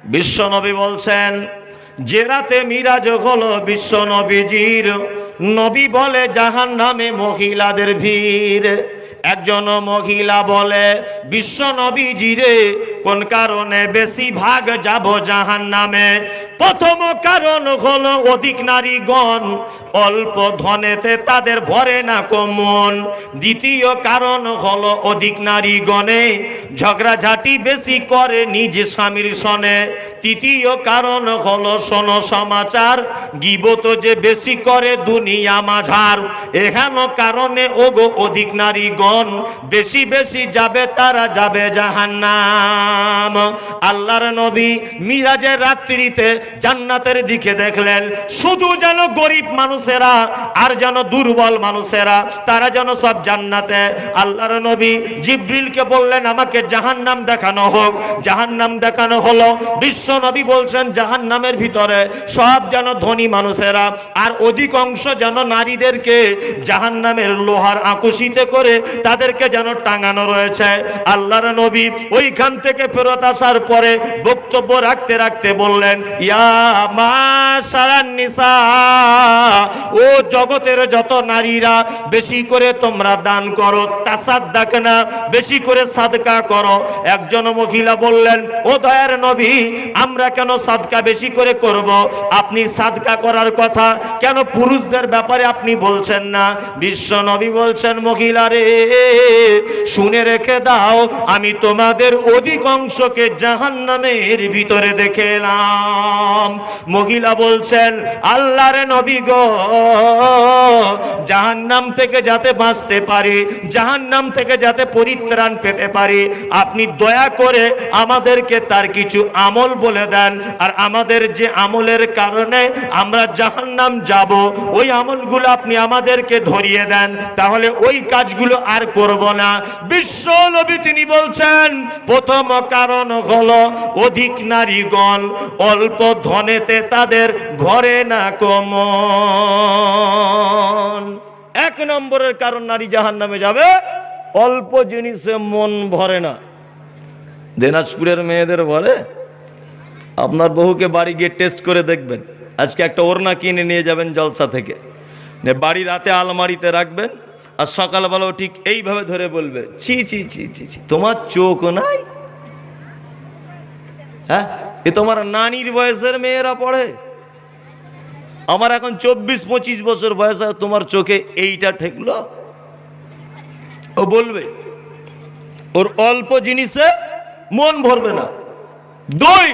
বিশ্বনবী বলছেন, যে রাতে মিরাজ হলো বিশ্বনবীজির, নবী বলে জাহান্নামে মহিলাদের ভিড়। একজন মহিলা বলে, বিশ্বনবীজিরে কোন কারণে বেশি ভাগ যাব জাহান্নামে? প্রথম কারণ হলো অধিক নারীগণ, অল্প ধনেতে তাদের ভরে না মন। দ্বিতীয় কারণ হলো অধিক নারীগণে ঝগড়াঝাটি বেশি করে নিজ স্বামীর সনে। তৃতীয় কারণ হলো শোনো সমাচার, গীবত যে বেশি করে দুনিয়া মাঝার। এহেন কারণে ওগো অধিক নারীগণ বেশি বেশি যাবে, তারা যাবে জাহান্নাম। আল্লাহর নবী মিরাজের রাত্রিতে জান্নাতের দিকে দেখলেন, শুধু যেন গরিব মানুষেরা আর যেন দুর্বল মানুষেরা, তারা যেন সব জান্নাতে। আল্লাহর নবী জিবরিলকে বললেন, আমাকে জাহান্নাম দেখানো হোক। জাহান্নাম দেখানো হলো। বিশ্ব নবী বলছেন, জাহান্নামের ভিতরে সব যেন ধনী মানুষেরা, আর অধিকাংশ যেন নারীদেরকে জাহান্নামের লোহার আকুশিতে করে তাদেরকে যেন টাঙানো রয়েছে। আল্লাহর নবী ওইখান থেকে ফেরত আসার পরে বক্তব্য রাখতে রাখতে বললেন, ইয়া মাশারান নিসা, ও জগতের যত নারীরা, বেশি করে তোমরা দান করো, তাসাদদাক না, বেশি করে সাদকা করো। একজন মহিলা বললেন, ও দয়ার নবী, আমরা কেন সাদকা বেশি করে করব? আপনি সাদকা করার কথা কেন পুরুষদের ব্যাপারে আপনি বলছেন না? বিশ্ব নবী বলছেন, মহিলা রে, শুনে রেখে দাও, আমি তোমাদের অধিকাংশকে জাহান্নামের ভিতরে দেখে এলাম। মহিলা বলছেন, আল্লাহর নবী গো, জাহান্নাম থেকে যাতে বাঁচতে পারি, জাহান্নাম থেকে যাতে পরিত্রাণ পেতে পারি, আপনি দয়া করে আমাদেরকে তার কিছু আমল বলে দেন, আর আমাদের যে আমলের কারণে আমরা জাহান্নাম যাব, ওই আমলগুলো আপনি আমাদেরকে ধরিয়ে দেন, তাহলে ওই কাজগুলো আর করব না। বিশ্ব নবী তিনি বলছেন, প্রথম কারণ হলো অধিক নারীগণ, অল্প ধনেতে তাদের ভরে না মন। এক নম্বরের কারণ নারী জাহান্নামে যাবে, অল্প জিনিসে মন ভরে না। দিনাজপুরের মেয়েদের ভরে? আপনার বহুকে বাড়ি গিয়ে টেস্ট করে দেখবেন। আজকে একটা ওড়না কিনে নিয়ে যাবেন জলসা থেকে, বাড়ি রাতে আলমারিতে রাখবেন, আর সকালবেলাও ঠিক এইভাবে ধরে বলবে, ছি ছি ছি ছি ছি, তোমার চোখ নাই? হ্যাঁ, এ তোমার নানির বয়সের মেয়েরা পড়ে। আমার এখন 24-25 বছর বয়স, তোমার চোখে এইটা ঠেকলো? ও বলবে, ওর অল্প জিনিসে মন ভরবে না। দুই,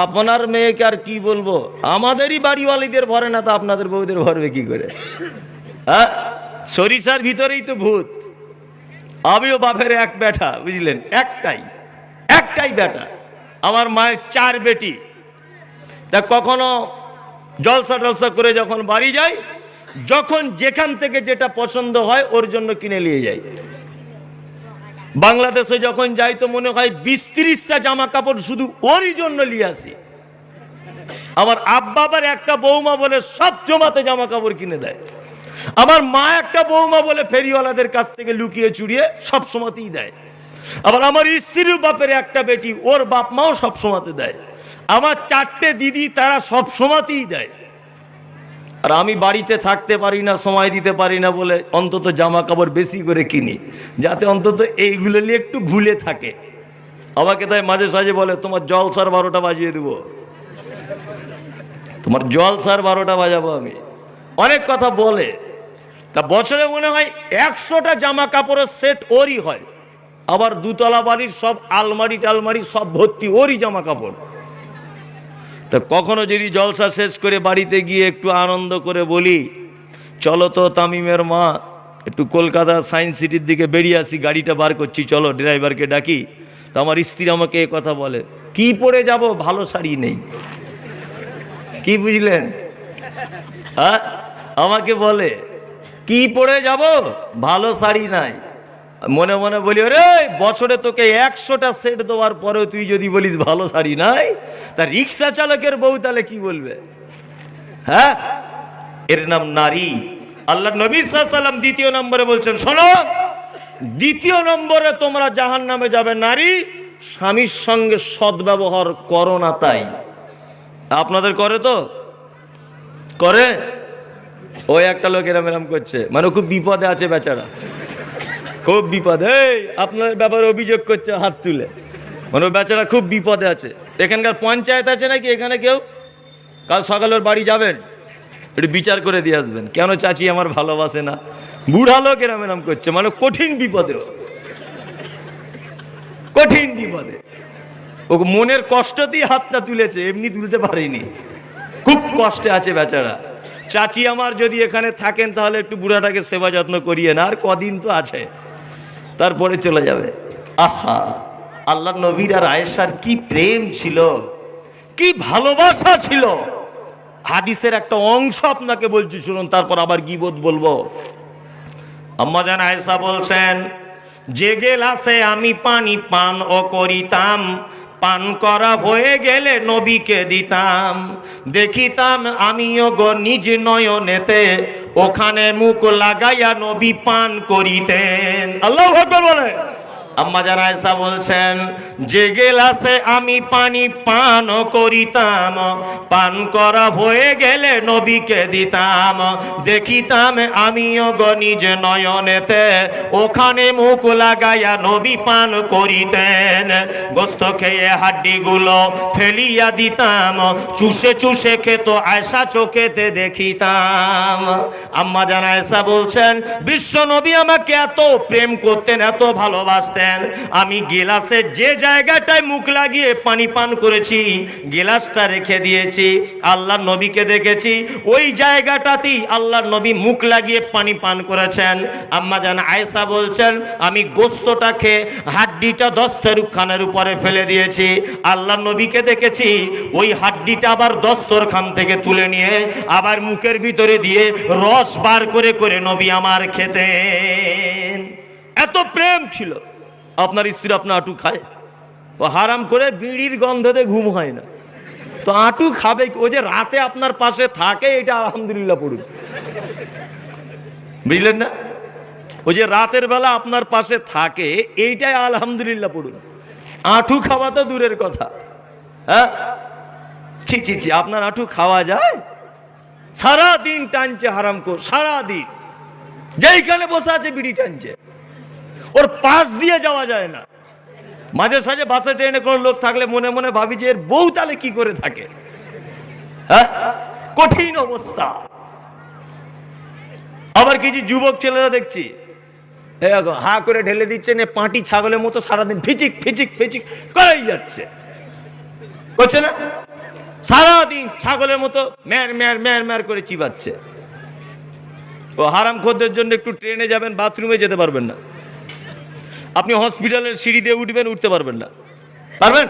আপনার মেয়েকে আর কি বলবো, আমাদেরই বাড়িওয়ালিদের ভরে না, তো আপনাদের বউদের ভরবে কি করে? হ্যাঁ, সরিষার ভিতরেই তো ভূত। আমিও বাপের এক বেটা, বুঝলেন, একটাই বেটা। আমার মায়ের 4 বেটি। তা কখনো জলসা টলসা করে যখন বাড়ি যাই, যখন যেখান থেকে যেটা পছন্দ হয় ওর জন্য কিনে নিয়ে যাই। বাংলাদেশে যখন যাই তো মনে হয় 20-30টা জামা কাপড় শুধু ওরই জন্য নিয়ে আসি। আমার আব্বা আবার একটা বৌমা বলে সব জমাতে জামা কাপড় কিনে দেয়। আমার মা একটা বৌমা বলে ফেরিওয়ালাদের কাছ থেকে লুকিয়ে চুরিয়ে সব সময়তেই দেয়। আবার আমার স্ত্রীর বাপের একটা বেটি, ওর বাপ মাও সব সময়তে দেয়। আমার 4টে দিদি, তারা সব সময়তেই দেয়। আর আমি বাড়িতে থাকতে পারি না, সময় দিতে পারি না বলে অন্তত জামা কাপড় বেশি করে কিনি, যাতে অন্তত এইগুলো নিয়ে একটু ভুলে থাকে। আমাকে তাই মাঝে সাঝে বলে, তোমার জলসার 12টা বাজিয়ে দেবো, তোমার জলসার 12টা বাজাবো আমি। অনেক কথা বলে। তা বছরে মনে হয় 100টা জামা কাপড়ের সেট ওরই হয়। আবার দুতলা বাড়ির সব আলমারি টালমারি সব ভর্তি ওরই জামা কাপড়। তা কখনো যদি জলসা শেষ করে বাড়িতে গিয়ে একটু আনন্দ করে বলি, চলো তো তামিমের মা একটু কলকাতা সায়েন্স সিটির দিকে বেরিয়ে আসি, গাড়িটা বার করছি, চলো ড্রাইভারকে ডাকি। তো আমার স্ত্রী আমাকে এ কথা বলে, কি পরে যাব, ভালো শাড়ি নেই। কি বুঝলেন? হ্যাঁ, আমাকে বলে কি পরে যাব, ভালো শাড়ি নাই। মনে মনে বলি, ওরে বছরে তোকে 100টা সেট দেওয়ার পরেও তুই যদি বলিস ভালো শাড়ি নাই, তা রিক্সা চালকের বউ তাহলে কি বলবে? হ্যাঁ, এর নাম নারী। আল্লাহ নবী সাল্লাল্লাহু আলাইহি ওয়াসাল্লাম দ্বিতীয় নম্বরে বলছেন, শোনো, দ্বিতীয় নম্বরে তোমরা জাহান্নামে যাবে নারী, স্বামীর সঙ্গে সদ্ব্যবহার করো না, তাই আপনাদের করে তো করে। ওই একটা লোক এরম এরম করছে, মানে খুব বিপদে আছে বেচারা, খুব বিপদে। আপনার ব্যাপারে অভিযোগ করছে হাত তুলে, মানে বেচারা খুব বিপদে আছে। এখানকার পঞ্চায়েত আছে নাকি এখানে কেউ? কাল সকালে ওর বাড়ি যাবেন, একটু বিচার করে দিয়ে আসবেন, কেন চাচি আমার ভালোবাসে না। বুড়া লোক এরম এরম করছে, মানে কঠিন বিপদে, কঠিন বিপদে। ও মনের কষ্ট দিয়ে হাতটা তুলেছে, এমনি তুলতে পারেনি, খুব কষ্টে আছে বেচারা। চাচি আমার যদি এখানে থাকেন তাহলে একটু বুড়াটাকে সেবা যত্ন করিয়ে না, আর কদিন তো আছে, তারপরে চলে যাবে। আহা, আল্লাহ নবীর আর আয়েশার কি প্রেম ছিল, কি ভালোবাসা ছিল। হাদিসের একটা অংশ আপনাকে বলছি শুনুন, তারপর আবার গীবত বলবো। আম্মা জান আয়েশা বলছেন, যে গেলাসে আমি পানি পান ও করিতাম, পান করা হয়ে গেলে নবীকে দিতাম, দেখিতাম আমিও গো নিজ নয়নেতে, ওখানে মুখ লাগাইয়া নবী পান করিতেন। আল্লাহু আকবার বলে। আম্মা জান আয়েশা বলছেন, যে গেলাসে আমি পানি পান করিতাম, পান করা হয়ে গেলে নবীকে দিতাম, দেখিতাম আমিও গো নিজ নয়নেতে, ওখানে মুখ লাগাইয়া নবী পান করিতেন। গোস্ত খেয়ে হাড্ডিগুলো ফেলিয়া দিতাম, চুষে চুষে খেত আয়েশা চোখেতে দেখিতাম। আম্মা জান আয়েশা বলছেন, বিশ্ব নবী আমাকে এত প্রেম করতেন, এত ভালোবাসতেন, আমি গিলাসে যে জায়গাটায় মুখ লাগিয়ে পানি পান করেছি, গিলাসটা রেখে দিয়েছি, আল্লাহর নবীকে দেখেছি ওই জায়গাটাতেই আল্লাহর নবী মুখ লাগিয়ে পানি পান করেছেন। আম্মা জান আয়েশা বলছেন, আমি গোস্তটা খেয়ে হাড্ডিটা দস্তরখানের উপরে ফেলে দিয়েছি, আল্লাহর নবীকে দেখেছি ওই হাড্ডিটা আবার দস্তরখান থেকে তুলে নিয়ে আবার মুখের ভিতরে দিয়ে রস বার করে করে নবী আমার খেতেন। এত প্রেম ছিল। আপনার স্ত্রী আপনার আঁটু খায়, ও হারাম করে বিড়ির গন্ধতে ঘুম হয় না, তো আঁটু খাবে। ও যে রাতে আপনার পাশে থাকে, এটা আলহামদুলিল্লাহ পড়ুন, বুঝলেন না? ও যে রাতের বেলা আপনার পাশে থাকে, এইটাই আলহামদুলিল্লাহ পড়ুন। আঁটু খাওয়া তো দূরের কথা, হ্যাঁ, ছি ছি ছি, আপনার আঁটু খাওয়া যায়? সারাদিন টানছে হারাম কর, সারাদিন যেইখানে বসে আছে বিড়ি টানছে, ওর পাশ দিয়ে যাওয়া যায় না। মাঝে সাঝে বাসে ট্রেনে কোনো লোক থাকলে মনে মনে ভাবি যে এর বউ তাহলে কি করে থাকে, হ্যাঁ, কঠিন অবস্থা। আবার কিছু যুবক ছেলেরা দেখছি হা করে ঢেলে দিচ্ছে, পাঁটি ছাগলের মতো সারাদিন ফিচিক ফিচিক ফিচিক করেই যাচ্ছে, করছে না? সারাদিন ছাগলের মতো ম্যার ম্যার ম্যার ম্যার করে চিবাচ্ছে। ও হারামখোরদের জন্য একটু ট্রেনে যাবেন, বাথরুমে যেতে পারবেন না, আপনি হসপিটালের সিঁড়ি দিয়ে উঠবেন, উঠতে পারবেন না, পারবেন?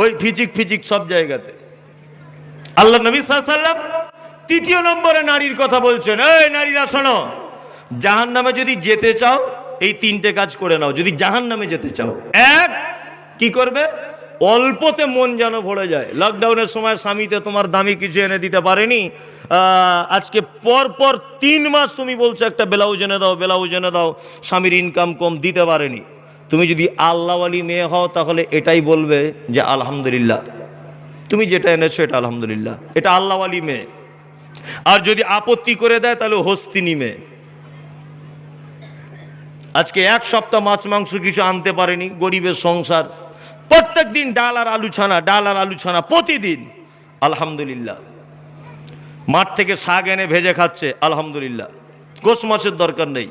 ওই ফিচিক ফিচিক সব জায়গাতে। আল্লাহ নবী সাল্লাল্লাহু আলাইহি ওয়াসাল্লাম তৃতীয় নম্বরে নারীর কথা বলছেন, এই নারীরা শোনো, জাহান্নামে যদি যেতে চাও এই তিনটে কাজ করে নাও। যদি জাহান্নামে যেতে চাও, এক, কি করবে? অল্পতে মন যেন ভরে যায়। লকডাউনের সময় স্বামীতে তোমার দামি কিছু এনে দিতে পারেনি, আজকে পর পর 3 মাস তুমি বলছো একটা ব্লাউজ এনে দাও, ব্লাউজ এনে দাও, স্বামীর ইনকাম কম, দিতে পারেনি। তুমি যদি আল্লাহওয়ালি মেয়ে হও তাহলে এটাই বলবে যে আলহামদুলিল্লাহ, তুমি যেটা এনেছো এটা আলহামদুলিল্লাহ, এটা আল্লাহওয়ালি মেয়ে। আর যদি আপত্তি করে দেয় তাহলে হস্তিনী মেয়ে। আজকে 1 সপ্তাহ মাছ মাংস কিছু আনতে পারেনি, গরিবের সংসার, প্রত্যেক দিন ডাল আর আলু ছানা, ডাল আর আলু ছানা প্রতিদিন, আলহামদুলিল্লাহ। মাঠ থেকে শাক এনে ভেজে খাচ্ছে, আলহামদুলিল্লাহ। গোশ মাছের দরকার নেই,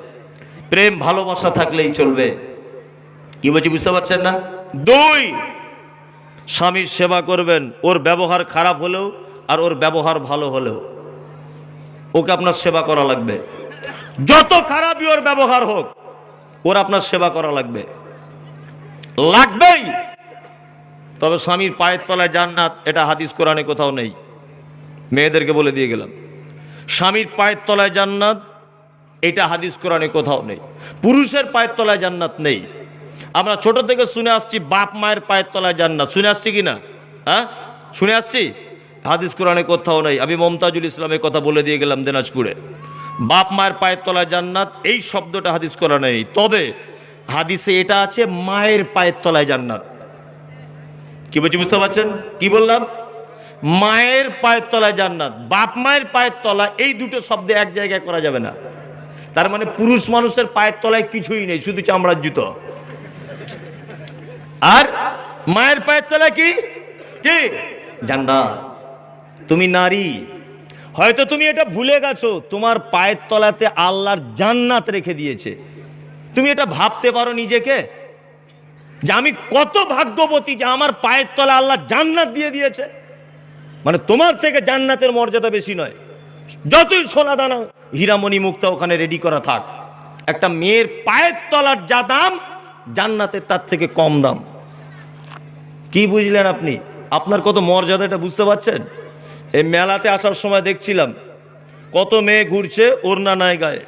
প্রেম ভালোবাসা থাকলেই চলবে। কি বলছি বুঝতে পারছেন না? 2, স্বামীর সেবা করবেন, ওর ব্যবহার খারাপ হলেও আর ওর ব্যবহার ভালো হলেও ওকে আপনার সেবা করা লাগবে। যত খারাপই ওর ব্যবহার হোক, ওর আপনার সেবা করা লাগবে, লাগবেই। তবে স্বামীর পায়ের তলায় জান্নাত, এটা হাদিস কোরআনে কোথাও নেই। মেয়েদেরকে বলে দিয়ে গেলাম, স্বামীর পায়ের তলায় জান্নাত, এটা হাদিস কোরআনে কোথাও নেই। পুরুষের পায়ের তলায় জান্নাত নেই। আমরা ছোট থেকে শুনে আসছি বাপ মায়ের পায়ের তলায় জান্নাত, শুনে আসছি কি না? হ্যাঁ, শুনে আসছি। হাদিস কোরআনে কোথাও নেই। আমি মমতাজুল ইসলামের কথা বলে দিয়ে গেলাম দিনাজপুরে, বাপ মায়ের পায়ের তলায় জান্নাত, এই শব্দটা হাদিস কোরআনে নেই। তবে হাদিসে এটা আছে মায়ের পায়ের তলায় জান্নাত। কি বলছি বুঝতে পারছেন? কি বললাম? মায়ের পায়ের তলায় জান্নাত, বাপ মায়ের পায়ের তলা, এই দুটো শব্দ এক জায়গায় করা যাবে না। তার মানে পুরুষ মানুষের পায়ের তলায় কিছুই নেই, শুধু চামড়ার জুতো। আর মায়ের পায়ের তলায় কি কি? জান্নাত। তুমি নারী, হয়তো তুমি এটা ভুলে গেছো, তোমার পায়ের তলাতে আল্লাহর জান্নাত রেখে দিয়েছে। তুমি এটা ভাবতে পারো নিজেকে যে আমি কত ভাগ্যবতী যে আমার পায়ের তলা আল্লাহ জান্নাত দিয়ে দিয়েছে। মানে তোমার থেকে জান্নাতের মর্যাদা বেশি নয়। যতই সোনা দানা হীরামণি মুক্তা ওখানে রেডি করা থাক, একটা মেয়ের পায়ের তলার যা দাম জান্নাতের তার থেকে কম দাম। কি বুঝলেন আপনি? আপনার কত মর্যাদা এটা বুঝতে পারছেন? এই মেলাতে আসার সময় দেখছিলাম কত মেয়ে ঘুরছে ওড়না নাই গায়ে।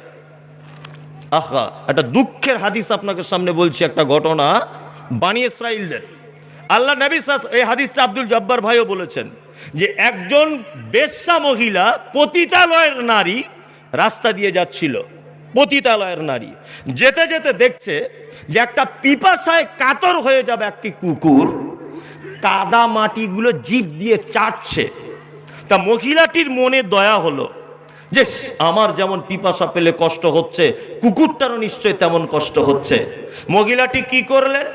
আহা, একটা দুঃখের হাদিস আপনাকে সামনে বলছি, একটা ঘটনা বানি ইসরাইলদের। আল্লাহ নবী এই হাদিসটা আব্দুল জব্বার ভাইও বলেছেন যে একজন বেশ্যা মহিলা, পতিতালয়ের নারী রাস্তা দিয়ে যাচ্ছিল। পতিতালয়ের নারী যেতে যেতে দেখছে যে একটা পিপাসায় কাতর হয়ে যাবে একটি কুকুর কাদা মাটিগুলো জিভ দিয়ে চাটছে। তা মহিলাটির মনে দয়া হলো যে আমার যেমন পিপাসা পেলে কষ্ট হচ্ছে, কুকুরটারও নিশ্চয় তেমন কষ্ট হচ্ছে। মহিলাটি কি করলেন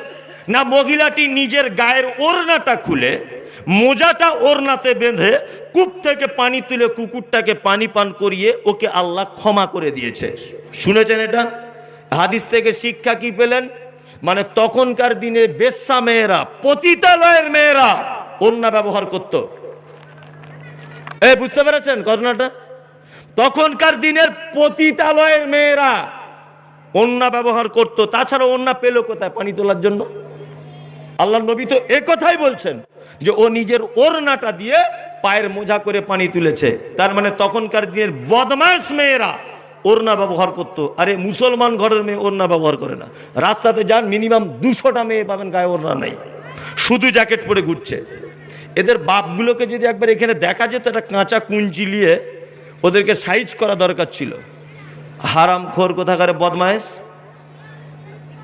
না, মহিলাটি নিজের গায়ের ওড়নাটা খুলে মোজাটা ওড়নাতে বেঁধে কূপ থেকে পানি তুলে কুকুরটাকে পানি পান করিয়ে ওকে আল্লাহ ক্ষমা করে দিয়েছে। শুনেছেন এটা? হাদিস থেকে শিক্ষা কি পেলেন? মানে তখনকার দিনে বেশ্যা মেয়েরা, পতিতালয়ের মেয়েরা ওড়না ব্যবহার করত। বুঝতে পেরেছেন ঘটনাটা? তখনকার দিনের পতিতালয়ের মেয়েরা ওড়না ব্যবহার করত। তাছাড়া ওড়না পেল কোথায় পানি তোলার জন্য? আল্লাহ নবী তো একথাই বলছেন যে ও নিজের ওড়নাটা দিয়ে পায়ের মোজা করে পানি তুলেছে। তার মানে তখনকার দিনের বদমাশ মেয়েরা ওড়না ব্যবহার করত। আরে মুসলমান ঘরের মেয়ে ওড়না ব্যবহার করে না। রাস্তাতে যান, মিনিমাম 200টা মেয়ে পাবেন গায়ে ওড়না নেই, শুধু জ্যাকেট পরে ঘুরছে। এদের বাপগুলোকে যদি একবার এখানে দেখা যেত, একটা কাঁচা কুঞ্চি নিয়ে ওদেরকে সাইজ করা দরকার ছিল। হারামখোর কোথাকারে বদমায়েশ।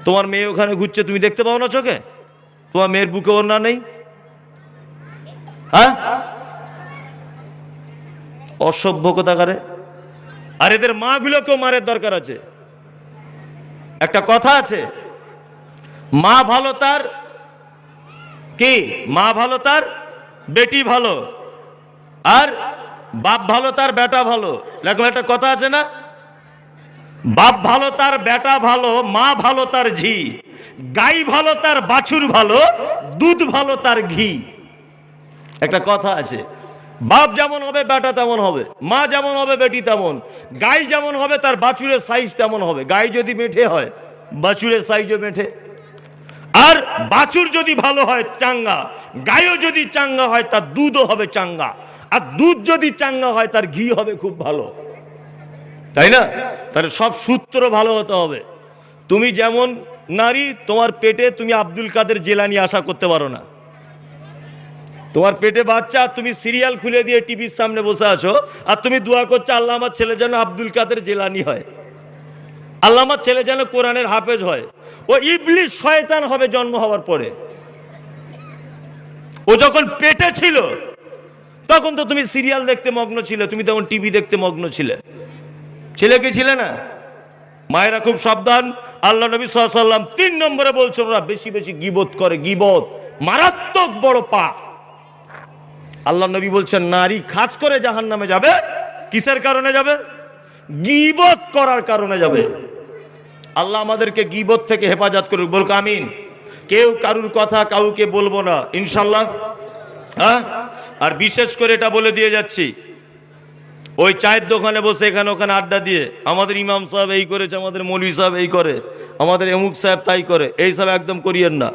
তোমার মেয়ে ওখানে ঘুরছে, তুমি দেখতে পাও না চোখে? তোমার মেয়ের বুকে ওড়না নেই? হ্যাঁ, অসভ্য কোথাকারে। আর এদের মা গুলোকেও মারের দরকার আছে। একটা কথা আছে, মা ভালো তার কি, মা ভালো তার বেটি ভালো, আর বাপ ভালো তার বেটা ভালো। দেখো একটা কথা আছে না, বাপ ভালো তার বেটা ভালো, মা ভালো তার ঝি, গাই ভালো তার বাছুর ভালো, দুধ ভালো তার ঘি। একটা কথা আছে, বাপ যেমন হবে বেটা তেমন হবে, মা যেমন হবে বেটি তেমন, গাই যেমন হবে তার বাছুরের সাইজ তেমন হবে। গাই যদি মেঠে হয় বাছুরের সাইজও মেঠে, আর বাছুর যদি ভালো হয় চাঙ্গা, গাইও যদি চাঙ্গা হয় তার দুধও হবে চাঙ্গা, আর দুধ যদি চাঙ্গা হয় তার ঘি হবে খুব ভালো, তাই না? তাহলে সব সূত্র ভালো হতে হবে। তুমি যেমন নারী, তোমার পেটে তুমি আব্দুল কাদের জেলানি আশা করতে পারো না। তোমার পেটে বাচ্চা, তুমি সিরিয়াল খুলে দিয়ে টিভির সামনে বসে আছো আর তুমি দোয়া করছো আল্লাহ আমার ছেলে যেন আব্দুল কাদের জেলানি হয়, আল্লাহ আমার ছেলে যেন কোরআনের হাফেজ হয়। ও ইবলিস শয়তান হবে জন্ম হওয়ার পরে। ও যখন পেটে ছিল তখন তো তুমি সিরিয়াল দেখতে মগ্ন ছিলে, তুমি তখন টিভি দেখতে মগ্ন ছিলে, ছেলে কি ছিলে না? মায়েরা খুব সাবধান। আল্লাহ নবী সাল্লাল্লাহু আলাইহি ওয়াসাল্লাম 3 নম্বরে বলছেন ওরা বেশি বেশি গীবত করে। গীবত মারাত্মক বড় পাপ। আল্লাহ নবী বলছেন নারী খাস করে জাহান্নামে যাবে। কিসের কারণে যাবে? গীবত করার কারণে যাবে। আল্লাহ আমাদেরকে গীবত থেকে হেফাজত করুক, বলুক আমিন। কেউ কারুর কথা কাউকে বলবো না ইনশাল্লাহ। হ্যাঁ, আর বিশেষ করে এটা বলে দিয়ে যাচ্ছি, ওই চায়ের দোকানে বসে এখানে ওখানে আড্ডা দিয়ে আমাদের ইমাম সাহেব এই করেছে, আমাদের মৌলভী সাহেব এই করে, আমাদের অমুক সাহেব তাই করে, এই সব একদম করিয়েন না।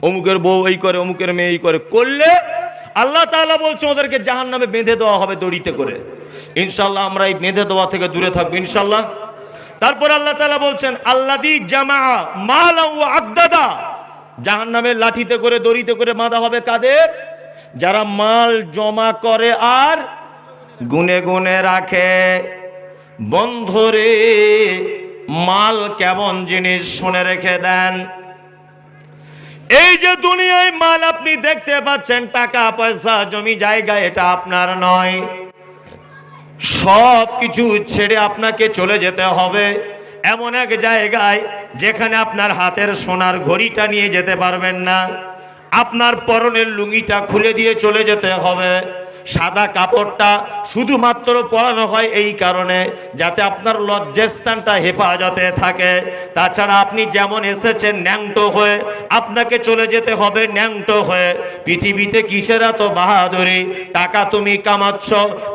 অমুকের বউ এই করে, অমুকের মেয়ে এই করে, করলে আল্লাহ তাআলা বলছে ওদেরকে জাহান্নামে বেঁধে দেওয়া হবে দড়িতে করে। ইনশাল্লাহ আমরা এই বেঁধে দেওয়া থেকে দূরে থাকবো ইনশাল্লাহ। তারপর আল্লাহ তাআলা বলছেন আল্লাযী জামাআ মালা ওয়া আদ্দাদা, জাহান্নামের লাঠিতে করে দড়িতে করে বাঁধা হবে কাদের? যারা মাল জমা করে আর গুনে গুনে রাখে। বন্ধুরে, মাল কেমন জিনিস শুনে রেখে দেন। এই যে দুনিয়ায় মাল আপনি দেখতে পাচ্ছেন, টাকা পয়সা জমি জায়গা, এটা আপনার নয়। সব কিছু ছেড়ে আপনাকে চলে যেতে হবে এমন এক জায়গায় যেখানে আপনার হাতের সোনার ঘড়িটা নিয়ে যেতে পারবেন না, আপনার পরনের লুঙ্গিটা খুলে দিয়ে চলে যেতে হবে। সাদা কাপড়টা শুধুমাত্র পরানো হয় এই কারণে যাতে আপনার লজ্জাস্থানটা হেফাজতে থাকে। তাছাড়া আপনি যেমন এসেছেন ন্যাংটো হয়ে, আপনাকে চলে যেতে হবে ন্যাংটো হয়ে। পৃথিবীতে কিসের এত বাহাদুরি? টাকা তুমি কামাচ্ছ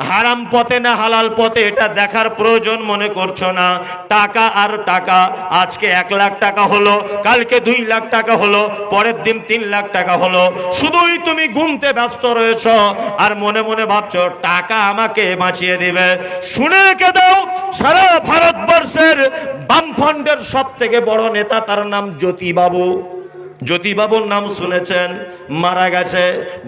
হারাম পথে না হালাল পথে, এটা দেখার প্রয়োজন মনে করছো না। টাকা আর টাকা, আজকে 1 লাখ টাকা হলো, কালকে 2 লাখ টাকা হলো, পরের দিন 3 লাখ টাকা হলো। শুধুই তুমি গুনতে ব্যস্ত রয়েছ আর মনে মনে ভাবছো টাকা আমাকে বাঁচিয়ে দিবে। শুনে রেখে দাও, সারা ভারতবর্ষের বামফ্রন্টের সব থেকে বড় নেতা, তার নাম জ্যোতিবাবু। জ্যোতিবাবুর নাম শুনেছেন? মারা গেছে।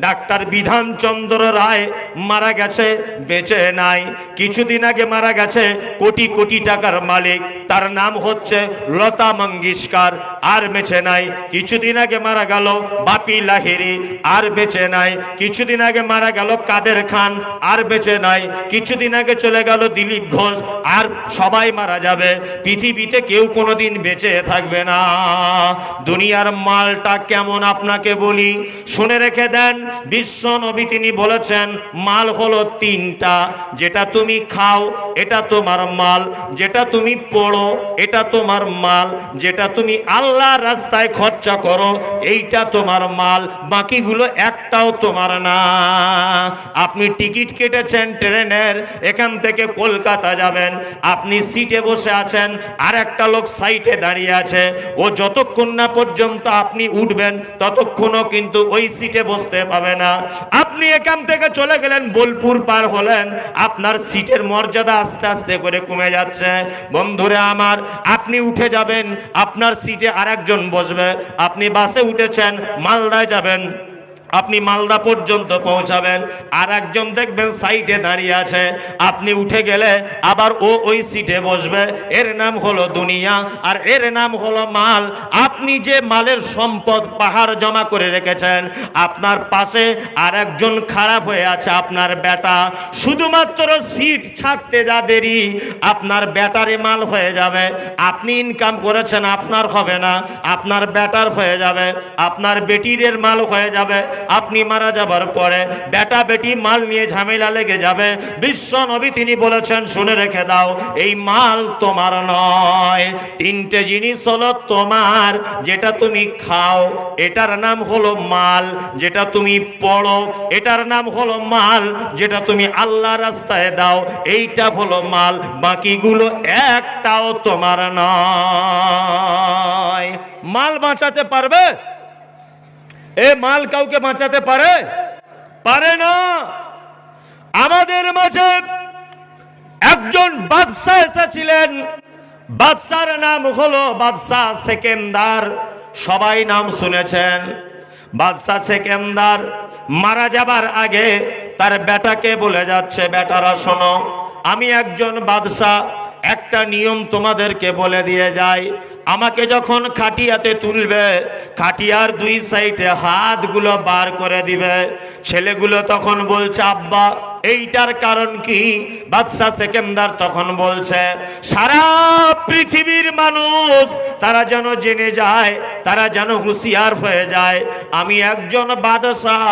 ডাক্তার বিধানচন্দ্র রায় মারা গেছে, বেঁচে নাই। কিছুদিন আগে মারা গেছে কোটি কোটি টাকার মালিক, তার নাম হচ্ছে লতা মঙ্গেশকর, আর বেঁচে নাই। কিছুদিন আগে মারা গেল বাপি লাহিড়ী, আর বেঁচে নাই। কিছুদিন আগে মারা গেল কাদের খান, আর বেঁচে নাই। কিছুদিন আগে চলে গেল দিলীপ ঘোষ, আর সবাই মারা যাবে। পৃথিবীতে কেউ কোনোদিন বেঁচে থাকবে না। দুনিয়ার মালটা কেমন আপনাকে বলি, শুনে রেখে দেন। বিশ্ব নবী তিনি বলেছেন মাল হলো 3টা। যেটা তুমি খাও এটা তোমার মাল, যেটা তুমি পড়ো এটা তোমার মাল, যেটা তুমি আল্লাহর রাস্তায় খরচা করো এইটা তোমার মাল, বাকিগুলো একটাও তোমার না। আপনি টিকিট কেটেছেন ট্রেনের, এখান থেকে কলকাতা যাবেন, আপনি সিটে বসে আছেন, আর একটা লোক সাইডে দাঁড়িয়ে আছে। ও যতক্ষণ না পর্যন্ত আপনি উঠবেন ততক্ষণও কিন্তু ওই সিটে বসতে পাবে না। আপনি এখান থেকে চলে গেলেন, বোলপুর পার হলেন, আপনার সিটের মর্যাদা আস্তে আস্তে করে কমে যাচ্ছে। বন্ধুরা আমার, আপনি উঠে যাবেন, আপনার সিটে আরেকজন বসবে। আপনি বাসে উঠেছেন, মালদায় যাবেন, আপনি মালদা পর্যন্ত পৌঁছাবেন, আর একজন দেখবেন সাইডে দাঁড়িয়ে আছে। আপনি উঠে গেলে আবার ও ওই সিটে বসবে। এর নাম হলো দুনিয়া, আর এর নাম হলো মাল। আপনি যে মালের সম্পদ পাহাড় জমা করে রেখেছেন, আপনার পাশে আর একজন খারাপ হয়ে আছে, আপনার বেটা। শুধুমাত্র সিট ছাড়তে যা দেরি, আপনার ব্যাটারে মাল হয়ে যাবে। আপনি ইনকাম করেছেন, আপনার হবে না, আপনার ব্যাটার হয়ে যাবে, আপনার বেটির মাল হয়ে যাবে। আপনি মারা যাবার পরে বেটা বেটি মাল নিয়ে ঝামেলা লেগে যাবে। বিশ্ব নবী তিনি বলেছেন, শুনে রেখে দাও, এই মাল তোমার নয়। 3টে জিনিস হলো তোমার। যেটা তুমি খাও এটার নাম হলো মাল, যেটা তুমি পড়ো এটার নাম হলো মাল, যেটা তুমি আল্লাহর রাস্তায় দাও এইটা হলো মাল, বাকিগুলো একটাও তোমার নয়। মাল বাঁচাতে পারবে? এ মাল কাউকে বাঁচাতে পারে? পারে না। আমাদের মাঝে একজন বাদশাহ এসেছিলেন, বাদশার নাম হলো বাদশাহ সেকেন্দার। সবাই নাম শুনেছেন। বাদশাহ সেকেন্দার মারা যাবার আগে তার বেটাকে বলে যাচ্ছে, বেটারা শোনো, আমি একজন বাদশাহ, একটা নিয়ম তোমাদেরকে বলে দিয়ে যাই। আমাকে যখন খাটিয়াতে তুলবে, খাটিয়ার 2 সাইডে হাতগুলো বার করে দিবে। ছেলেগুলো তখন বলছে, আব্বা এইটার কারণ কি? বাদশাহ সেকেন্দার তখন বলছে, সারা পৃথিবীর মানুষ তারা যেন জেনে যায়, তারা যেন হুঁশিয়ার হয়ে যায় আমি একজন বাদশাহ,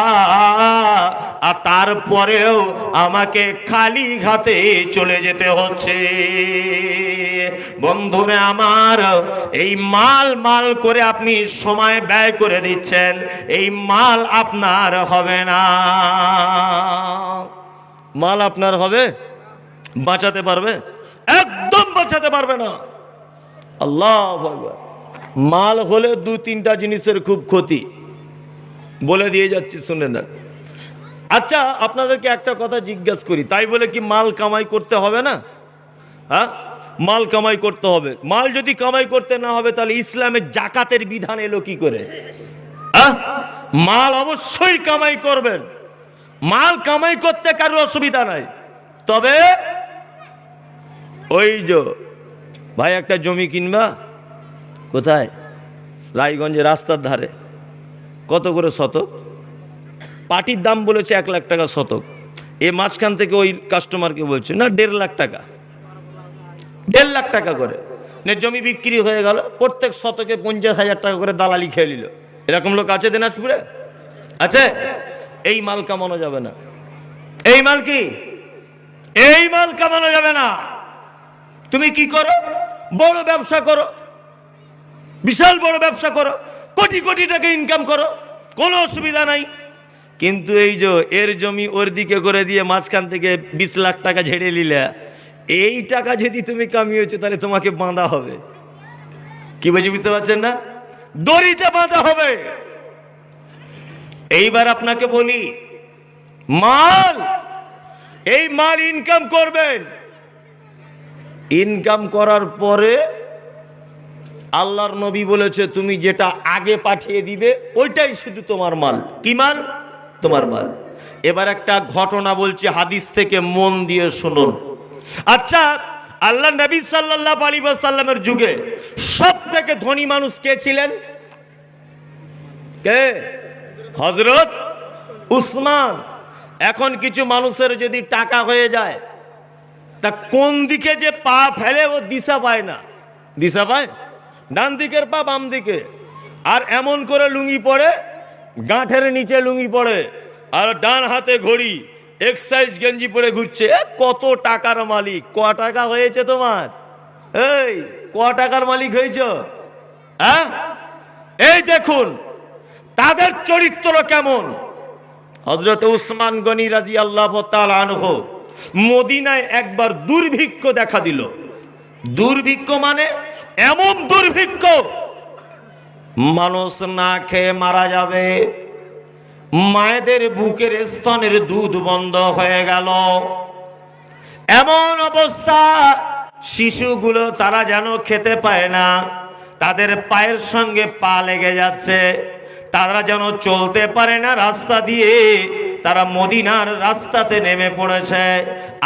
আর তারপরেও আমাকে খালি হাতে চলে যেতে হচ্ছে। বন্ধুরা আমার, এই মাল মাল করে আপনি সময় ব্যয় করে দিচ্ছেন, এই মাল আপনার হবে না। মাল আপনার হবে? বাঁচাতে পারবে? একদম বাঁচাতে পারবে না। আল্লাহু আকবার। মাল হলে 2-3টা জিনিসের খুব ক্ষতি, বলে দিয়ে যাচ্ছি, শুনে নেন। আচ্ছা, আপনাদেরকে একটা কথা জিজ্ঞাসা করি, তাই বলে কি মাল কামাই করতে হবে না? হ্যাঁ, মাল কামাই করতে হবে। মাল যদি কামাই করতে না হবে তাহলে ইসলামের জাকাতের বিধান এলো কি করে? মাল অবশ্যই কামাই করবেন, মাল কামাই করতে কারো অসুবিধা নাই। তবে ওই যে ভাই একটা জমি কিনবা, কোথায়? রায়গঞ্জে রাস্তার ধারে। কত করে শতক? পাটির দাম বলেছে 1 লাখ টাকা শতক। এ মাঝখান থেকে ওই কাস্টমারকে বলছে না 1.5 লাখ টাকা, 1.5 লাখ টাকা করে জমি বিক্রি হয়ে গেল। প্রত্যেক শতকে 50,000 টাকা করে দালালি খেয়ে নিল। এরকম লোক আছে দিনাজপুরে? আছে? এই মাল কামানো যাবে না। এই মাল কি? এই মাল কামানো যাবে না। তুমি কি করো? বড় ব্যবসা করো, বিশাল বড় ব্যবসা করো, কোটি কোটি টাকা ইনকাম করো, কোনো অসুবিধা নাই। কিন্তু এই যে এর জমি ওর দিকে করে দিয়ে মাঝখান থেকে 20 লাখ টাকা ঝেড়ে নিলে, এই টাকা যদি তুমি কামিয়েছো তাহলে তোমাকে বাঁধা হবে। কি বলছি বুঝতে পারছেন না? দড়িতে বাঁধা হবে। এইবার আপনাকে বলি, মাল, এই মাল ইনকাম করবেন। ইনকাম করার পরে আল্লাহর নবী বলেছে তুমি যেটা আগে পাঠিয়ে দিবে ওইটাই শুধু তোমার মাল। কি মাল? তোমার মাল। এবার একটা ঘটনা বলছি হাদিস থেকে, মন দিয়ে শুনুন। আচ্ছা, আল্লাহ নবী সাল্লাল্লাহু আলাইহি ওয়াসাল্লামের যুগে সবথেকে ধনী মানুষ কে ছিলেন? কে? হযরত উসমান। এখন কিছু মানুষের যদি টাকা হয়ে যায় তা কোন দিকে যে পা ফেলে ও দিশা পায় না। দিশা পায়? ডান দিকের পা বাম দিকে। আর এমন করে লুঙ্গি পরে, গাঁঠের নিচে লুঙ্গি পরে, আর ডান হাতে ঘড়ি, এক্সারসাইজ গেঞ্জি পরে ঘুরছে। কত টাকার মালিক! ক টাকা হয়েছে তোমার? এই ক টাকার মালিক হয়েছ? হ্যাঁ, এই দেখুন তাদের চরিত্র কেমন। হযরত উসমান গনি রাদিয়াল্লাহু তাআলা আনহু মদিনায় একবার দুর্ভিক্ষ দেখা দিল। দুর্ভিক্ষ মানে এমন দুর্ভিক্ষ, মানুষ না খেয়ে মারা যাবে। মায়েদের বুকের স্তনের দুধ বন্ধ হয়ে গেল। এমন অবস্থা, শিশুগুলো তারা যেন খেতে পায় না, তাদের পায়ের সঙ্গে পা লেগে যাচ্ছে, তারা যেন চলতে পারে না রাস্তা দিয়ে। তারা মদিনার রাস্তাতে নেমে পড়েছে।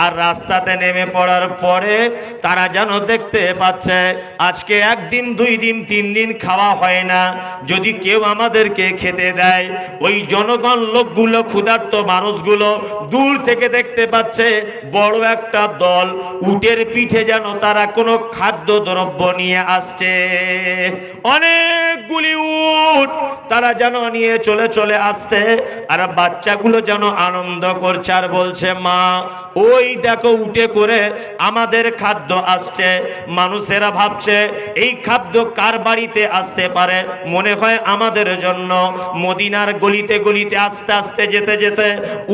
আর রাস্তাতে নেমে পড়ার পরে তারা যেন দেখতে পাচ্ছে আজকে 1 দিন 2 দিন 3 দিন খাওয়া হয় না, যদি কেউ আমাদেরকে খেতে দেয়। ওই জনগণ লোকগুলো, ক্ষুধার্ত মানুষগুলো দূর থেকে দেখতে পাচ্ছে বড় একটা দল উটের পিঠে যেন তারা কোনো খাদ্য দ্রব্য নিয়ে আসছে। অনেকগুলি উট তারা যেন নিয়ে চলে চলে আসতে, আর বাচ্চাগুলো যেন আনন্দ করছে আর বলছে মা ওই দেখো উটে করে আমাদের খাদ্য আসছে। মানুষেরা ভাবছে এই খাদ্য কার বাড়িতে আসতে পারে, মনে হয় আমাদের জন্য। মদিনার গলিতে গলিতে আস্তে আস্তে যেতে যেতে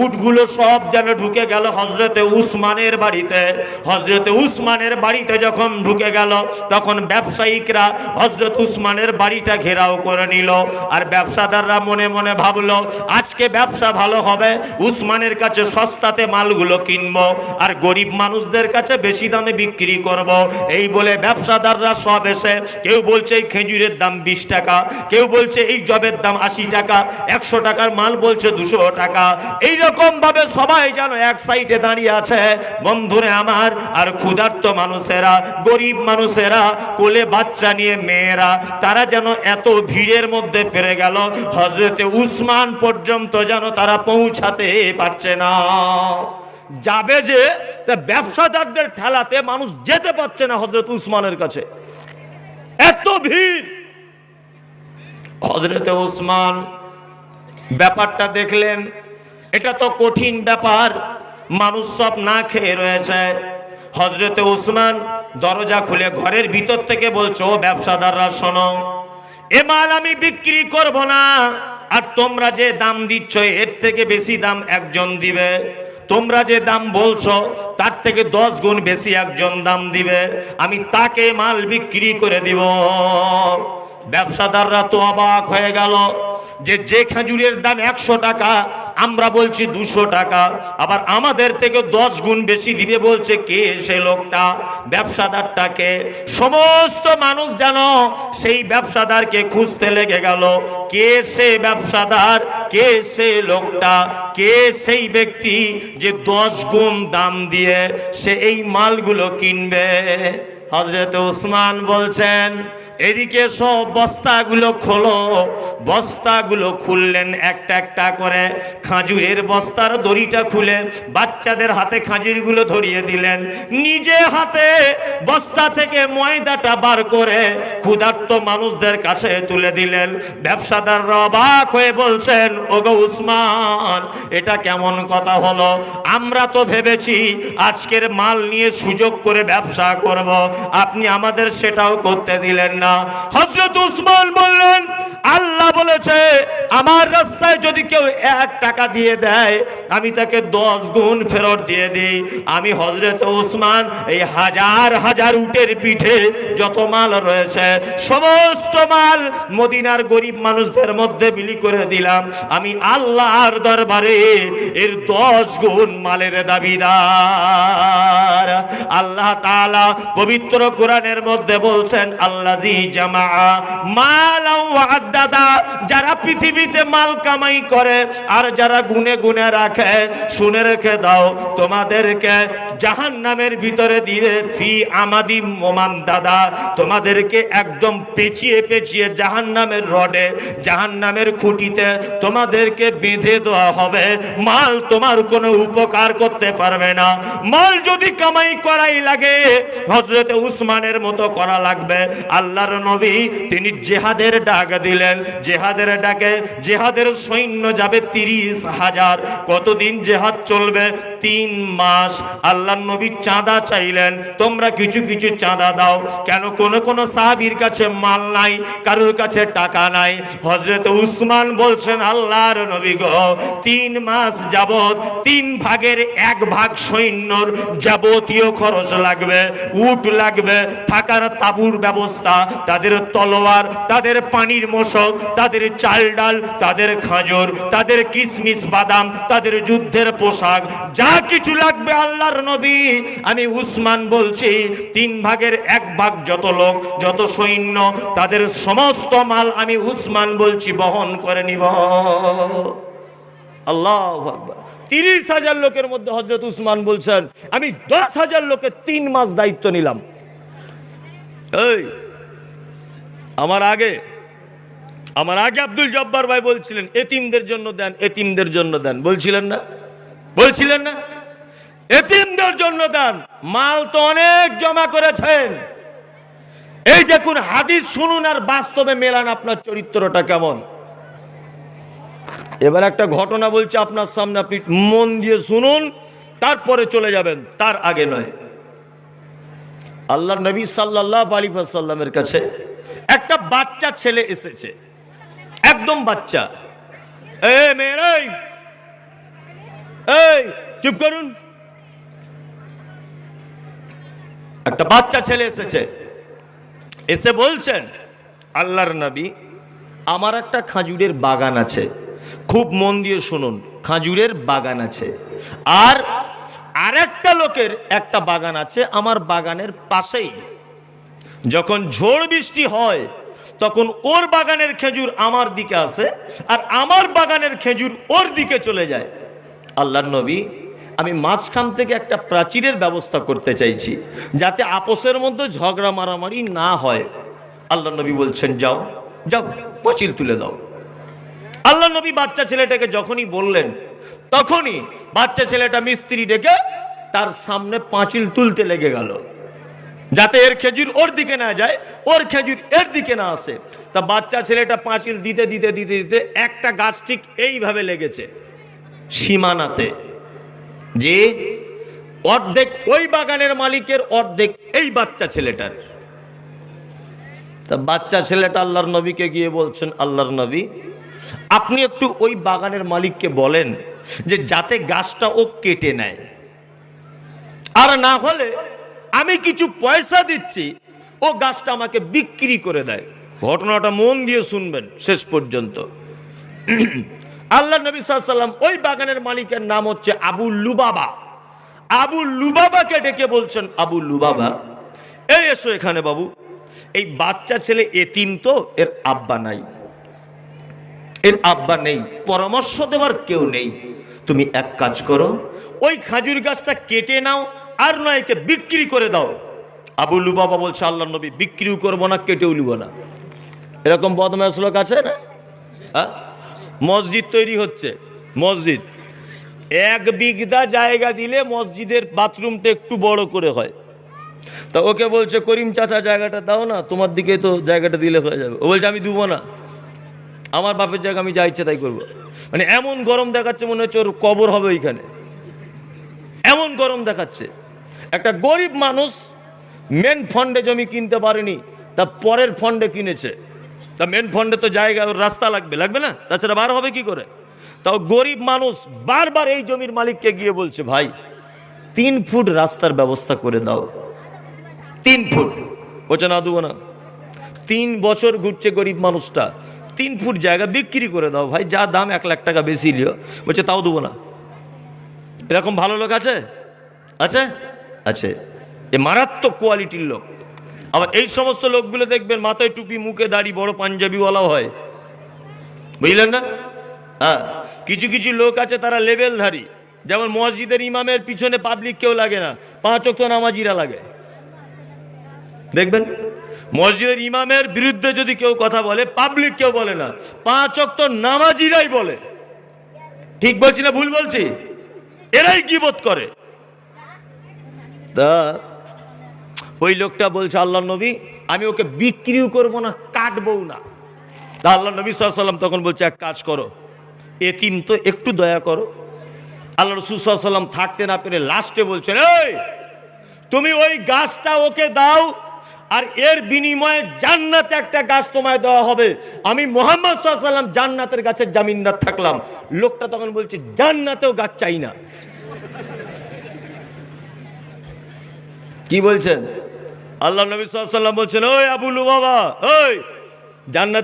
উটগুলো সব যেন ঢুকে গেল হযরতে উসমানের বাড়িতে। হযরতে উসমানের বাড়িতে যখন ঢুকে গেল তখন ব্যবসায়িকরা হযরত উসমানের বাড়িটা ঘেরাও করে নিল। আর ব্যবসাদাররা মনে মনে ভাবলো আজকে ব্যবসা ভালো হবে, উসমানের কাছে সস্তাতে মালগুলো কিনবো আর গরিব মানুষদের কাছে বেশি দামে বিক্রি করব। এই বলে ব্যবসাদাররা সব এসে, কেউ বলছে এই খেজুরের দাম 20 টাকা, কেউ বলছে এই জবের দাম 80 টাকা, 100 টাকার মাল বলছে 200 টাকা। এইরকম ভাবে সবাই যেন এক সাইডে দাঁড়িয়ে আছে বন্ধুরে আমার। আর ক্ষুধার্ত মানুষেরা, গরিব মানুষেরা, কোলে বাচ্চা নিয়ে মেয়েরা, তারা যেন এত ভিড়ের মধ্যে পেরে গেল হযরতে উসমান পর্যন্ত যেন তারা পৌঁছাতে পারছে না। যাবে যে ব্যবসাদারদের ঠেলাতে মানুষ যেতে পারছে না হযরত উসমানের কাছে, এত ভিড়। হযরতে উসমান ব্যাপারটা দেখলেন, এটা তো কঠিন ব্যাপার, মানুষ সব না খেয়ে রয়েছে। হযরতে উসমান দরজা খুলে ঘরের ভিতর থেকে বলছে ও ব্যবসাদাররা শোনো, এ মাল আমি বিক্রি করব না, আর তোমরা যে দাম দিচ্ছ এর থেকে বেশি দাম একজন দিবে। তোমরা যে দাম বলছো তার থেকে 10 গুণ বেশি একজন দাম দিবে, আমি তাকে মাল বিক্রি করে দিব। ব্যবসাদাররা তো অবাক হয়ে গেল যে খেজুরের দাম 100 টাকা, আমরা বলছি 200 টাকা, আবার আমাদের থেকে 10 গুণ বেশি দিবে বলছে। কে সে লোকটা? ব্যবসাদারটাকে। সমস্ত মানুষ যেন সেই ব্যবসাদারকে খুঁজতে লেগে গেল। কে সে ব্যবসাদার? কে সে লোকটা? কে সেই ব্যক্তি যে 10 গুণ দাম দিয়ে সে এই মালগুলো কিনবে? হযরত উসমান বলছেন এদিকে সব বস্তাগুলো খোলো। বস্তাগুলো খুললেন একটা একটা করে, খাজুরের বস্তার দড়িটা খুলে বাচ্চাদের হাতে খাজুরগুলো ধরিয়ে দিলেন, নিজে হাতে বস্তা থেকে ময়দাটা বার করে ক্ষুধার্ত মানুষদের কাছে তুলে দিলেন। ব্যবসাদাররা অবাক হয়ে বলছেন, ওগো উসমান, এটা কেমন কথা হলো? আমরা তো ভেবেছি আজকের মাল নিয়ে সুযোগ করে ব্যবসা করব, আপনি আমাদের সেটাও করতে দিলেন না। হযরত উসমান বললেন, আল্লাহ বলেছে আমার রাস্তায় যদি কেউ 1 টাকা দিয়ে দেয় আমি তাকে 10 গুণ ফেরত দিয়ে দিই। আমি হযরত উসমান এই হাজার হাজার উটের পিঠে যত মাল রয়েছে সমস্ত মাল মদিনার গরিব মানুষদের মধ্যে বিলি করে দিলাম। আমি আল্লাহর দরবারে এর 10 গুণ মালের দাবিদার। আল্লাহ তাআলা পবিত্র কোরআনের মধ্যে বলছেন, আল্লাযী জামা মালাও ওয়া আদ্দাদা, যারা পৃথিবীতে মাল কামাই করে আর যারা গুনে গুনে রাখে, শুনে রেখে দাও তোমাদেরকে জাহান্নামের ভিতরে দিয়ে ফি আমাদি মোমান দাদা, তোমাদেরকে একদম পেঁচিয়ে পেঁচিয়ে জাহান্নামের রডে, জাহান্নামের খুঁটিতে তোমাদেরকে বেঁধে দেওয়া হবে। মাল তোমার কোনো উপকার করতে পারবে না। মাল যদি কামাই করাই লাগে হযরত উসমানের মতো করা লাগবে। আল্লাহর নবী তিনি জিহাদের ডাক দিলেন। জিহাদের ডাকে জিহাদের সৈন্য যাবে 30,000। কতদিন জিহাদ চলবে? 3 মাস। আল্লাহর নবী চাঁদা চাইলেন, তোমরা কিছু কিছু চাঁদা দাও। কেন? কোন সাহাবীর কাছে মাল নাই, কারোর কাছে টাকা নাই। হযরত উসমান বলছেন, আল্লাহর নবী গো, 3 মাস যাবত 3 ভাগের 1 ভাগ সৈন্যর যাবতীয় খরচ লাগবে, উট লাগবে, থাকার তাঁবুর ব্যবস্থা, তাদের তলোয়ার, তাদের পানির মশক, তাদের চাল ডাল, তাদের খাজুর, তাদের কিশমিশ বাদাম, তাদের যুদ্ধের পোশাক, যা কিছু লাগবে আল্লাহর নবী আমি উসমান বলছি 3 ভাগের 1 ভাগ যত লোক যত সৈন্য তাদের সমস্ত মাল আমি উসমান বলছি বহন করে নিব। আল্লাহু আকবার। 30,000 লোকের মধ্যে হযরত উসমান বলছেন, আমি 10,000 লোকের 3 মাস দায়িত্ব নিলাম। এই আমার আগে আব্দুল জব্বার ভাই বলছিলেন এতিমদের জন্য দেন, এতিমদের জন্য দেন, বলছিলেন না? বলছিলেন না এতিমদের জন্য দেন? মাল তো অনেক জমা করেছেন। এই দেখুন হাদিস শুনুন আর বাস্তবে মেলান আপনার চরিত্রটা কেমন। এবার একটা ঘটনা বলছি আপনার সামনে, আপনি মন দিয়ে শুনুন, তারপরে চলে যাবেন, তার আগে নয়। আল্লাহর নবী সাল্লাল্লাহু আলাইহি ওয়াসাল্লামের কাছে একটা বাচ্চা ছেলে এসেছে, একদম বাচ্চা। এই মেয়ে, এই চুপ করুন। একটা বাচ্চা ছেলে এসেছে, এসে বলছেন, আল্লাহর নবী আমার একটা খাজুরের বাগান আছে, খুব মন দিয়ে শুনুন, খাজুরের বাগান আছে, আর আরেকটা লোকের একটা বাগান আছে আমার বাগানের পাশেই। যখন ঝড় বৃষ্টি হয় তখন ওর বাগানের খেজুর আমার দিকে আসে আর আমার বাগানের খেজুর ওর দিকে চলে যায়। আল্লাহর নবী আমি মাঝখান থেকে একটা প্রাচীরের ব্যবস্থা করতে চাইছি যাতে আপোষের মধ্যে ঝগড়া মারামারি না হয়। আল্লাহর নবী বলছেন, যাও যাও পাঁচিল তুলে দাও। আল্লাহর নবী বাচ্চা ছেলেটাকে যখনই বললেন তখনই বাচ্চা ছেলেটা মিস্ত্রি ডেকে তার সামনে পাঁচিল তুলতে লেগে গেল, যাতে এর খেজুর ওর দিকে না যায়, ওর খেজুর এর দিকে না আসে। তা বাচ্চা ছেলেটা পাঁচিল দিতে দিতে দিতে দিতে একটা গাছ ঠিক এইভাবে লেগেছে সীমানাতে, যে অর্ধেক ওই বাগানের মালিকের, অর্ধেক এই বাচ্চা ছেলেটার। তা বাচ্চা ছেলেটা আল্লাহর নবীকে গিয়ে বলছেন, আল্লাহর নবী আপনি একটু ওই বাগানের মালিককে বলেন যে যাতে গাছটা ও কেটে নেয়, আর না হলে আমি কিছু পয়সা দিচ্ছি ও গাছটা আমাকে বিক্রি করে দেয়। ঘটনাটা মন দিয়ে শুনবেন শেষ পর্যন্ত। আল্লাহ নবী সাল্লাল্লাহু আলাইহি ওয়াসাল্লাম ওই বাগানের মালিকের নাম হচ্ছে আবু লুবাবা। আবু লুবাবাকে ডেকে বলছেন, আবু লুবাবা এই এসো এখানে বাবু, এই বাচ্চা ছেলে এতিম তো, এর আব্বা নাই, এর আব্বা নেই, পরামর্শ দেওয়ার কেউ নেই। তুমি এক কাজ করো, ওই খাজুর গাছটা কেটে নাও আর নয় একে বিক্রি করে দাও, আবু লুবাবা বলছে আল্লাহ নবী বিক্রিও করবো না, কেটেও নিব না। এরকম বদমাশ লোক আছে না? হ্যাঁ, মসজিদ তৈরি হচ্ছে, মসজিদ 1 বিঘা জায়গা দিলে মসজিদের বাথরুমটা একটু বড় করে হয়। তা ওকে বলছে করিম চাচা জায়গাটা দাও না, তোমার দিকে তো জায়গাটা দিলে হয়ে যাবে। ও বলছে আমি দেবো না, আমার বাপের জায়গা আমি যা ইচ্ছে তাই করবো। মানে এমন গরম দেখাচ্ছে মনে হচ্ছে ওর কবর হবে ওইখানে, এমন গরম দেখাচ্ছে। একটা গরিব মানুষ মেন ফন্ডে জমি কিনতে পারেনি, তা পরের ফন্ডে কিনেছে। তা মেন ফন্ডে তো জায়গা, রাস্তা লাগবে, লাগবে না? তাছাড়া বার হবে কি করে? তাও গরিব মানুষ বারবার এই জমির মালিককে গিয়ে বলছে ভাই 3 ফুট রাস্তার ব্যবস্থা করে দাও, 3 ফুট। বলছে না দেবো না। 3 বছর ঘুরছে গরিব মানুষটা, 3 ফুট জায়গা বিক্রি করে দাও ভাই, যা দাম 1 লাখ টাকা বেশি লিও। বলছে তাও দেবো না। এরকম ভালো লোক আছে? আছে, আছে। এ মারাত্মক কোয়ালিটির লোক। আবার এই সমস্ত লোকগুলো দেখবেন মাথায় টুপি, মুখে দাড়ি, বড় পাঞ্জাবিওয়ালাও হয়, বুঝলেন না? হ্যাঁ, কিছু কিছু লোক আছে তারা লেভেলধারী, যেমন মসজিদের ইমামের পিছনে পাবলিক কেউ লাগে না, 5 ওয়াক্ত নামাজিরা লাগে। দেখবেন মসজিদের ইমামের বিরুদ্ধে যদি কেউ কথা বলে পাবলিক কেউ বলে না, 5 ওয়াক্ত নামাজিরাই বলে। ঠিক বলছি না ভুল বলছি? এরাই গীবত করে। তা ওই লোকটা বলছে আল্লাহ নবী আমি ওকে বিক্রিও করবো না, কাটবও না। তা আল্লাহ নবী সাল্লাল্লাহু আলাইহি ওয়াসাল্লাম তখন বলছে এক কাজ করো, এতিম তো একটু দয়া করো। আল্লাহ রাসূল সাল্লাল্লাহু আলাইহি ওয়াসাল্লাম থাকতে না পেরে লাস্টে বলছেন এই তুমি ওই গাছটা ওকে দাও, আর এর বিনিময়ে জান্নাতে একটা গাছ তোমায় দেওয়া হবে। আমি মুহাম্মদ সাল্লাল্লাহু আলাইহি ওয়াসাল্লাম জান্নাতের গাছের জামিনদার থাকলাম। লোকটা তখন বলছে জান্নাতেও গাছ চাই না। কি বলছেন? আল্লাহ নবী সাল্লাল্লাহু আলাইহি ওয়াসাল্লাম বলছেন ওই আবু লুবাবা, ওই জান্নাতে